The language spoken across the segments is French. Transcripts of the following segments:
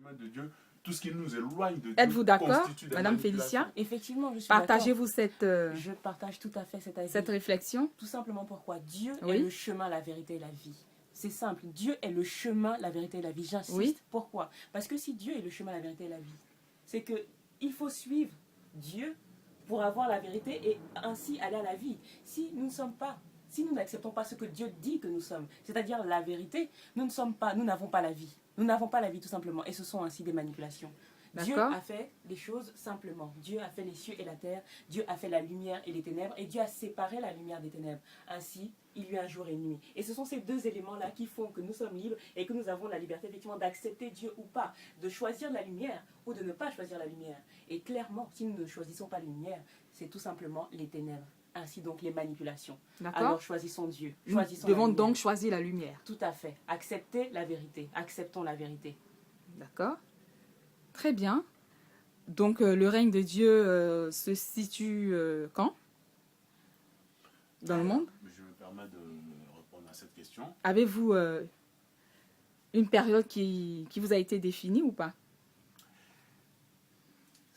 chemin de Dieu, tout ce qui nous éloigne de Dieu Êtes-vous d'accord, constitue des Madame manipulations. Félicia? Effectivement, je suis d'accord. Partagez-vous Je partage tout à fait cet avis. cette réflexion? Tout simplement pourquoi Dieu Oui. est le chemin, la vérité et la vie. C'est simple. Dieu est le chemin, la vérité et la vie. J'insiste. Oui. Pourquoi? Parce que si Dieu est le chemin, la vérité et la vie, c'est que il faut suivre Dieu pour avoir la vérité et ainsi aller à la vie. Si nous ne sommes pas, si nous n'acceptons pas ce que Dieu dit que nous sommes, c'est-à-dire la vérité, nous n'avons pas la vie. Nous n'avons pas la vie tout simplement. Et ce sont ainsi des manipulations. Dieu a fait les choses simplement. Dieu a fait les cieux et la terre. Dieu a fait la lumière et les ténèbres. Et Dieu a séparé la lumière des ténèbres. Ainsi, il y a un jour et une nuit. Et ce sont ces deux éléments-là qui font que nous sommes libres et que nous avons la liberté effectivement d'accepter Dieu ou pas, de choisir la lumière ou de ne pas choisir la lumière. Et clairement, si nous ne choisissons pas la lumière, c'est tout simplement les ténèbres. Ainsi donc les manipulations. Alors choisissons Dieu. Nous devons donc choisir la lumière. Tout à fait. Accepter la vérité. Acceptons la vérité. D'accord. Très bien. Donc, le règne de Dieu se situe quand? Dans le monde? Je me permets de répondre à cette question. Avez-vous une période qui vous a été définie ou pas?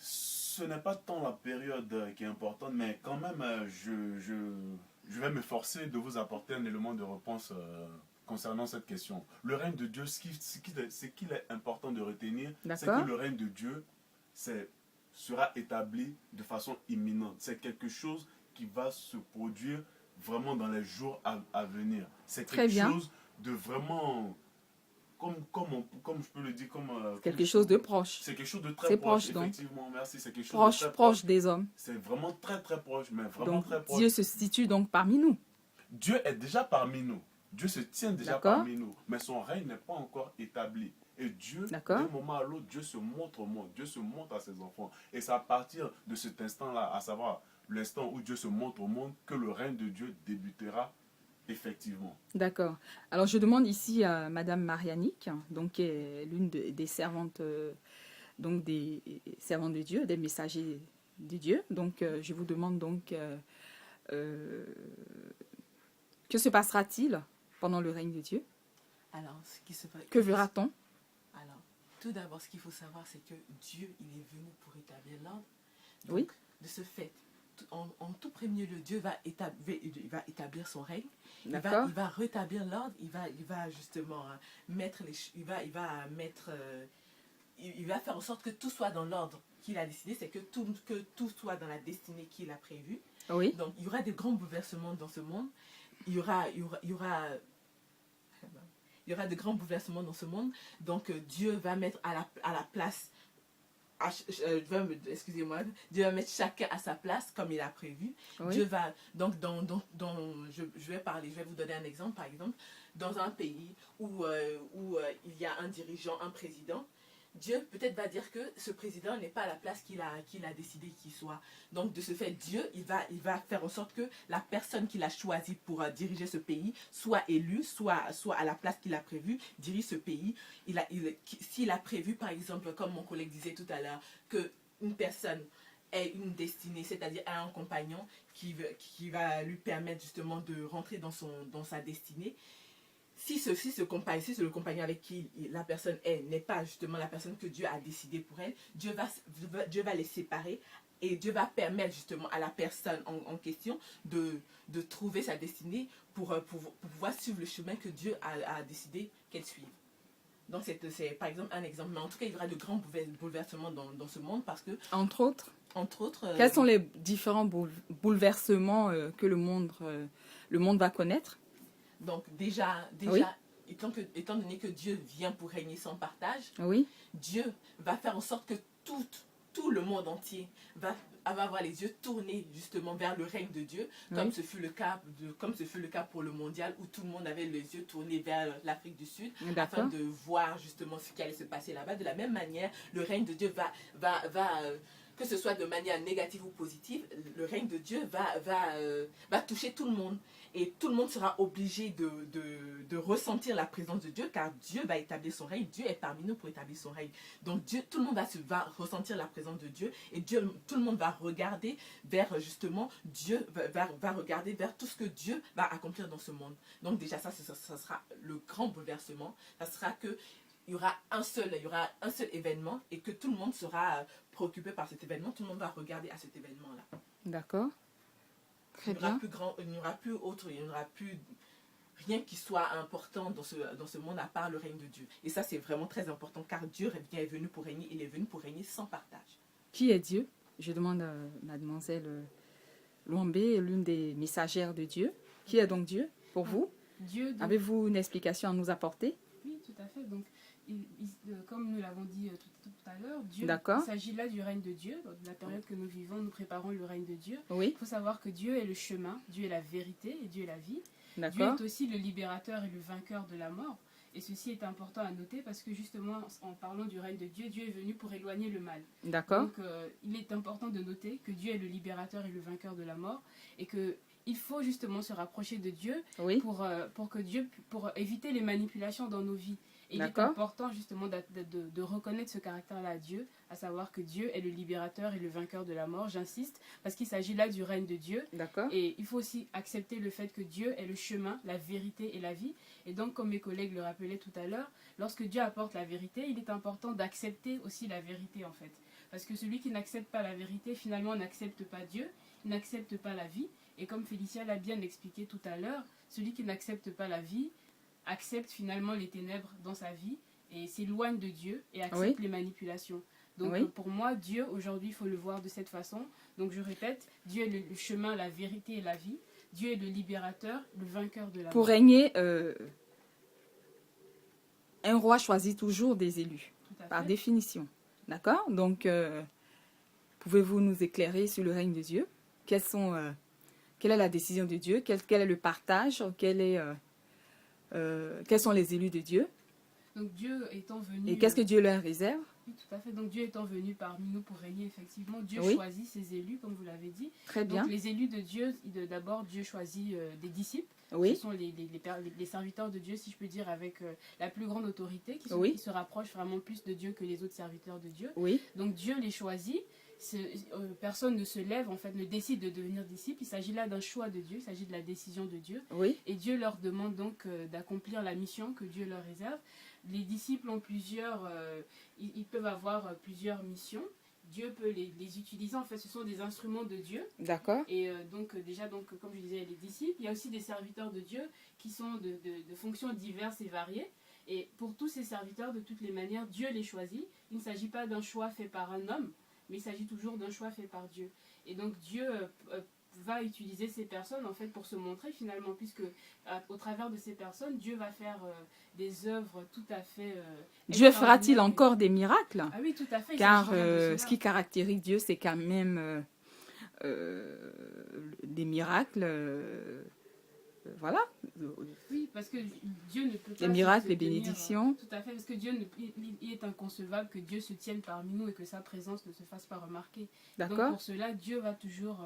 Ce n'est pas tant la période qui est importante, mais quand même, je vais m'efforcer de vous apporter un élément de réponse concernant cette question. Le règne de Dieu, ce qu'il est important de retenir, c'est que le règne de Dieu sera établi de façon imminente. C'est quelque chose qui va se produire vraiment dans les jours à venir. C'est quelque chose de vraiment... Comme je peux le dire, quelque chose de proche. C'est quelque chose de très proche, effectivement. Donc. Merci, c'est quelque chose proche, de très proche des hommes. C'est vraiment très très proche, mais vraiment donc, très proche. Dieu se situe donc parmi nous. Dieu est déjà parmi nous. Dieu se tient déjà parmi nous, mais son règne n'est pas encore établi. Et Dieu, d'un moment à l'autre, Dieu se montre au monde, Dieu se montre à ses enfants. Et c'est à partir de cet instant-là, à savoir l'instant où Dieu se montre au monde, que le règne de Dieu débutera effectivement. D'accord. Alors je demande ici à Madame Marianique, donc qui est l'une des servantes, donc des servantes de Dieu, des messagers de Dieu. Donc je vous demande donc que se passera-t-il pendant le règne de Dieu? Alors, que verra-t-on? Alors, tout d'abord, ce qu'il faut savoir, c'est que Dieu, il est venu pour établir l'ordre. Donc, oui. De ce fait, en tout premier lieu, Dieu va établir son règne. Il va rétablir l'ordre. Il va justement mettre il va faire en sorte que tout soit dans l'ordre qu'il a décidé, c'est que tout soit dans la destinée qu'il a prévue. Oui. Donc, il y aura de grands bouleversements dans ce monde. Il y aura de grands bouleversements dans ce monde. Donc, Dieu va mettre à la place, excusez-moi, Dieu va mettre chacun à sa place comme il a prévu. Oui. Dieu va, donc, je vais vous donner un exemple, par exemple, dans un pays où il y a un dirigeant, un président, Dieu peut-être va dire que ce président n'est pas à la place qu'il a décidé qu'il soit. Donc de ce fait, Dieu, il va faire en sorte que la personne qu'il a choisie pour diriger ce pays soit élue, soit à la place qu'il a prévue, dirige ce pays. S'il a prévu, par exemple, comme mon collègue disait tout à l'heure, qu'une personne ait une destinée, c'est-à-dire a un compagnon qui va lui permettre justement de rentrer dans sa destinée. Si c'est le compagnon avec qui la personne n'est pas justement la personne que Dieu a décidé pour elle, Dieu va les séparer et Dieu va permettre justement à la personne en question de trouver sa destinée pour pouvoir suivre le chemin que Dieu a décidé qu'elle suive. Donc c'est par exemple un exemple, mais en tout cas il y aura de grands bouleversements dans ce monde parce que... Entre autres, quels sont les différents bouleversements que le monde va connaître? Donc déjà oui. étant donné que Dieu vient pour régner sans partage, oui. Dieu va faire en sorte que tout le monde entier va avoir les yeux tournés justement vers le règne de Dieu, comme ce fut le cas pour le mondial où tout le monde avait les yeux tournés vers l'Afrique du Sud afin de voir justement ce qui allait se passer là-bas. De la même manière, le règne de Dieu va que ce soit de manière négative ou positive, le règne de Dieu va toucher tout le monde. Et tout le monde sera obligé de ressentir la présence de Dieu, car Dieu va établir son règne. Dieu est parmi nous pour établir son règne. Donc tout le monde va ressentir la présence de Dieu, et tout le monde va regarder vers justement Dieu, va regarder vers tout ce que Dieu va accomplir dans ce monde. Donc déjà ça sera le grand bouleversement. Ça sera que il y aura un seul événement et que tout le monde sera préoccupé par cet événement, tout le monde va regarder à cet événement-là. D'accord. Très Il n'y aura bien. plus il n'y aura plus autre, il n'y aura plus rien qui soit important dans ce monde à part le règne de Dieu. Et ça, c'est vraiment très important car Dieu est venu pour régner, il est venu pour régner sans partage. Qui est Dieu? Je demande à mademoiselle Luambé, l'une des messagères de Dieu. Qui est donc Dieu pour vous? Dieu, donc, Avez-vous une explication à nous apporter? oui, tout à fait. Donc, comme nous l'avons dit tout à l'heure, Dieu, D'accord. il s'agit là du règne de Dieu. Dans la période que nous vivons, nous préparons le règne de Dieu. Oui, Il faut savoir que Dieu est le chemin, Dieu est la vérité et Dieu est la vie. Dieu d'accord. est aussi le libérateur et le vainqueur de la mort. Et ceci est important à noter parce que justement, en parlant du règne de Dieu, Dieu est venu pour éloigner le mal. D'accord. Donc, il est important de noter que Dieu est le libérateur et le vainqueur de la mort et que il faut justement se rapprocher de Dieu Oui, pour éviter les manipulations dans nos vies. Et il est D'accord. important justement de reconnaître ce caractère-là à Dieu, à savoir que Dieu est le libérateur et le vainqueur de la mort. J'insiste, parce qu'il s'agit là du règne de Dieu. d'accord. Et il faut aussi accepter le fait que Dieu est le chemin, la vérité et la vie. Et donc, comme mes collègues le rappelaient tout à l'heure, lorsque Dieu apporte la vérité, il est important d'accepter aussi la vérité en fait. Parce que celui qui n'accepte pas la vérité, finalement, n'accepte pas Dieu, n'accepte pas la vie. Et comme Félicia l'a bien expliqué tout à l'heure, celui qui n'accepte pas la vie accepte finalement les ténèbres dans sa vie et s'éloigne de Dieu et accepte les manipulations. Donc Oui. pour moi, Dieu, aujourd'hui, il faut le voir de cette façon. Donc je répète, Dieu est le chemin, la vérité et la vie. Dieu est le libérateur, le vainqueur de la Pour mort. régner, un roi choisit toujours des élus, Tout à par fait. définition. D'accord? Donc, pouvez-vous nous éclairer sur le règne de Dieu? Quelle est la décision de Dieu? Quel est le partage? Quels sont les élus de Dieu? Donc Dieu étant venu... Et qu'est-ce que Dieu leur réserve? Oui, tout à fait. Donc Dieu étant venu parmi nous pour régner, effectivement, Dieu Oui. choisit ses élus, comme vous l'avez dit. Très bien. Donc les élus de Dieu, d'abord Dieu choisit des disciples. Oui, Ce sont les serviteurs de Dieu, si je peux dire, avec la plus grande autorité, qui Oui. se rapprochent vraiment plus de Dieu que les autres serviteurs de Dieu. oui, Donc Dieu les choisit. Personne ne se lève, en fait, ne décide de devenir disciple. Il s'agit là d'un choix de Dieu, il s'agit de la décision de Dieu. oui, Et Dieu leur demande donc d'accomplir la mission que Dieu leur réserve. Les disciples ont ils peuvent avoir plusieurs missions. Dieu peut les utiliser. En fait, ce sont des instruments de Dieu. d'accord. Et comme je disais, les disciples, il y a aussi des serviteurs de Dieu qui sont de fonctions diverses et variées. Et pour tous ces serviteurs, de toutes les manières, Dieu les choisit. Il ne s'agit pas d'un choix fait par un homme, mais il s'agit toujours d'un choix fait par Dieu. Et donc Dieu va utiliser ces personnes en fait pour se montrer finalement, puisque au travers de ces personnes, Dieu va faire des œuvres tout à fait Dieu fera-t-il extraordinaires. encore des miracles? Ah oui, tout à fait. il Car s'agit bien de cela. ce qui caractérise Dieu, c'est quand même des miracles. Voilà. Oui, parce que Dieu ne peut pas... Les miracles, se les tenir, bénédictions. tout à fait, parce que Dieu, il est inconcevable que Dieu se tienne parmi nous et que sa présence ne se fasse pas remarquer. Donc D'accord. pour cela, Dieu va toujours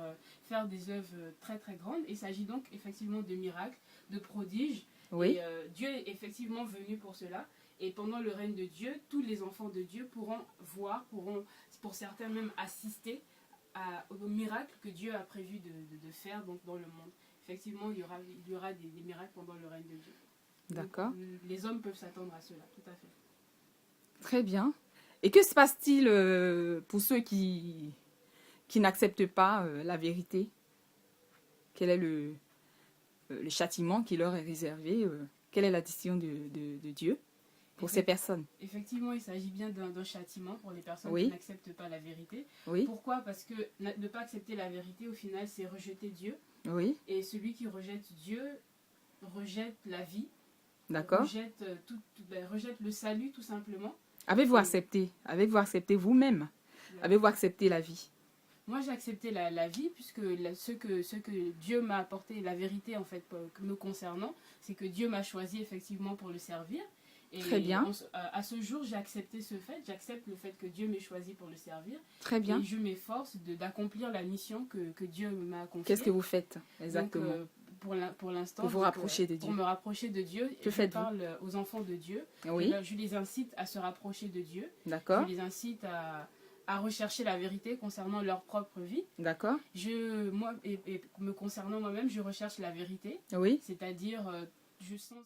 faire des œuvres très très grandes. Il s'agit donc effectivement de miracles, de prodiges. Oui, Et Dieu est effectivement venu pour cela. Et pendant le règne de Dieu, tous les enfants de Dieu pourront voir, pourront pour certains même assister aux miracles que Dieu a prévu de faire donc, dans le monde. Effectivement, il y aura des miracles pendant le règne de Dieu. Donc, d'accord. les hommes peuvent s'attendre à cela, tout à fait. Très bien. Et que se passe-t-il pour ceux qui n'acceptent pas la vérité? Quel est le châtiment qui leur est réservé? Quelle est la décision de Dieu pour ces personnes? Effectivement, il s'agit bien d'un châtiment pour les personnes Oui. qui n'acceptent pas la vérité. Oui, Pourquoi? Parce que ne pas accepter la vérité, au final, c'est rejeter Dieu. oui, Et celui qui rejette Dieu rejette la vie, d'accord. rejette le salut, tout simplement. Avez-vous accepté vous-même? Avez-vous accepté la vie? Moi, j'ai accepté la vie, puisque ce que Dieu m'a apporté, la vérité, en fait, me concernant, c'est que Dieu m'a choisi, effectivement, pour le servir. Et Très bien. À ce jour, j'ai accepté ce fait. J'accepte le fait que Dieu m'ait choisi pour le servir. Très bien. Et je m'efforce d'accomplir la mission que Dieu m'a confiée. Qu'est-ce que vous faites exactement? Donc, pour l'instant, Pour vous rapprocher de Dieu. Pour me rapprocher de Dieu, Que je faites-vous? parle aux enfants de Dieu. Oui, Je les incite à se rapprocher de Dieu. d'accord, Je les incite à rechercher la vérité concernant leur propre vie. d'accord. Moi, et me concernant moi-même, je recherche la vérité. Oui, C'est-à-dire, je sens